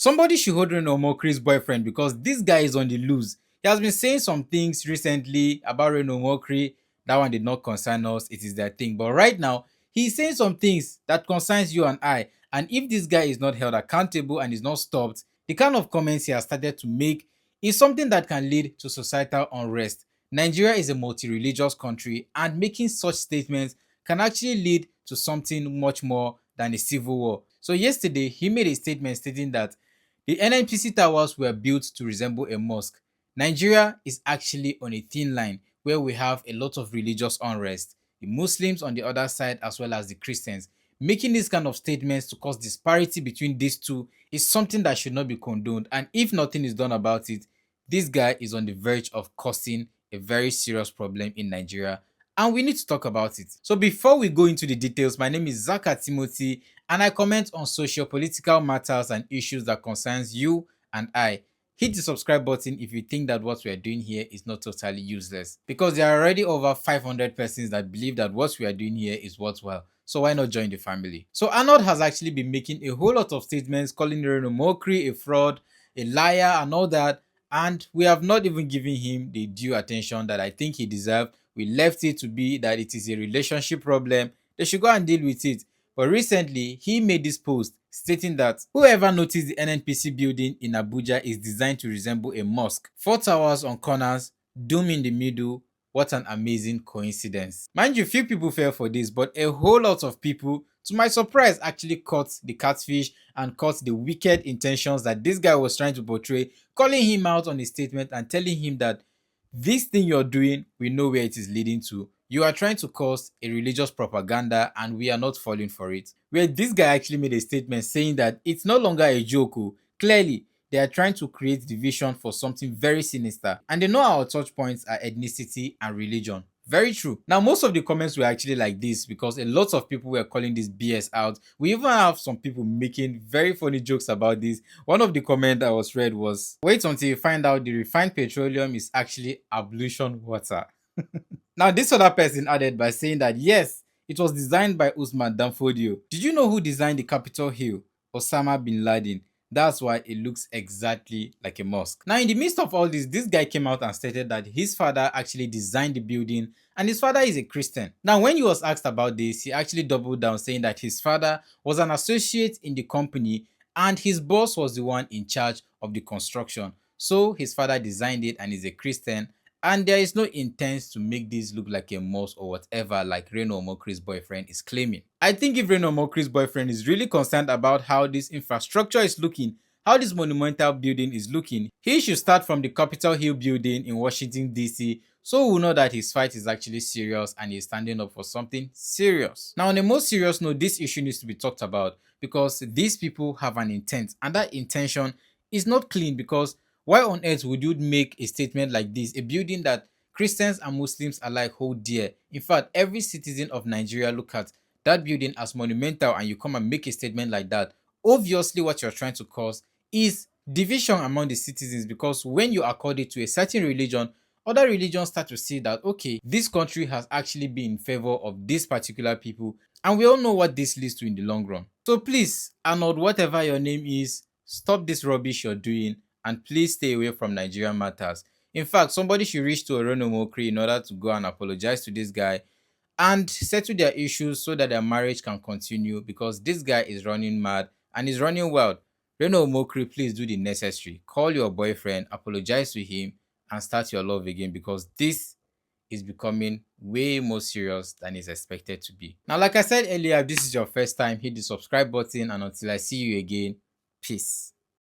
Somebody should hold Reno Omokri's boyfriend because this guy is on the loose. He has been saying some things recently about Reno Omokri. That one did not concern us. It is their thing. But right now, he's saying some things that concerns you and I. And if this guy is not held accountable and is not stopped, the kind of comments he has started to make is something that can lead to societal unrest. Nigeria is a multi-religious country, and making such statements can actually lead to something much more than a civil war. So yesterday, he made a statement stating that the NNPC towers were built to resemble a mosque. Nigeria is actually on a thin line where we have a lot of religious unrest, the Muslims on the other side as well as the Christians. Making these kind of statements to cause disparity between these two is something that should not be condoned, and if nothing is done about it, this guy is on the verge of causing a very serious problem in Nigeria, and we need to talk about it. So before we go into the details, my name is Zaka Timothy, and I comment on socio-political matters and issues that concerns you and I. Hit the subscribe button if you think that what we are doing here is not totally useless, because there are already over 500 persons that believe that what we are doing here is worthwhile. So why not join the family? So Arnold has actually been making a whole lot of statements calling Reno Omokri a fraud, a liar and all that, and we have not even given him the due attention that I think he deserved. We left it to be that it is a relationship problem. They should go and deal with it. But recently, he made this post stating that whoever noticed the NNPC building in Abuja is designed to resemble a mosque. 4 towers on corners, dome in the middle. What an amazing coincidence. Mind you, few people fell for this, but a whole lot of people, to my surprise, actually caught the catfish and caught the wicked intentions that this guy was trying to portray, calling him out on his statement and telling him that this thing you're doing, we know where it is leading to. You are trying to cause a religious propaganda and we are not falling for it. Where this guy actually made a statement saying that it's no longer a joke. Clearly, they are trying to create division for something very sinister. And they know our touch points are ethnicity and religion. Very true. Now, most of the comments were actually like this because a lot of people were calling this BS out. We even have some people making very funny jokes about this. One of the comments that was read was, wait until you find out the refined petroleum is actually ablution water. Now, this other person added by saying that yes, it was designed by Usman Danfodio. Did you know who designed the Capitol Hill? Osama bin Laden. That's why it looks exactly like a mosque. Now, in the midst of all this guy came out and stated that his father actually designed the building and his father is a Christian. Now, when he was asked about this, he actually doubled down saying that his father was an associate in the company and his boss was the one in charge of the construction. So his father designed it and is a Christian, and there is no intent to make this look like a mosque or whatever like Reno Omokri's boyfriend is claiming. I think if Reno Omokri's boyfriend is really concerned about how this infrastructure is looking, how this monumental building is looking, he should start from the Capitol Hill building in Washington DC, so we'll know that his fight is actually serious and he's standing up for something serious. Now, on a more serious note, this issue needs to be talked about because these people have an intent, and that intention is not clean. Because why on earth would you make a statement like this? A building that Christians and Muslims alike hold dear. In fact, every citizen of Nigeria look at that building as monumental, and you come and make a statement like that. Obviously, what you're trying to cause is division among the citizens, because when you accord it to a certain religion, other religions start to see that, okay, this country has actually been in favor of this particular people, and we all know what this leads to in the long run. So please, Arnold, whatever your name is, stop this rubbish you're doing and please stay away from Nigerian matters. In fact, somebody should reach to Reno Omokri in order to go and apologize to this guy and settle their issues so that their marriage can continue, because this guy is running mad and is running wild. Reno Omokri, please do the necessary. Call your boyfriend, apologize to him, and start your love again, because this is becoming way more serious than it's expected to be. Now, like I said earlier, if this is your first time, hit the subscribe button, and until I see you again, peace.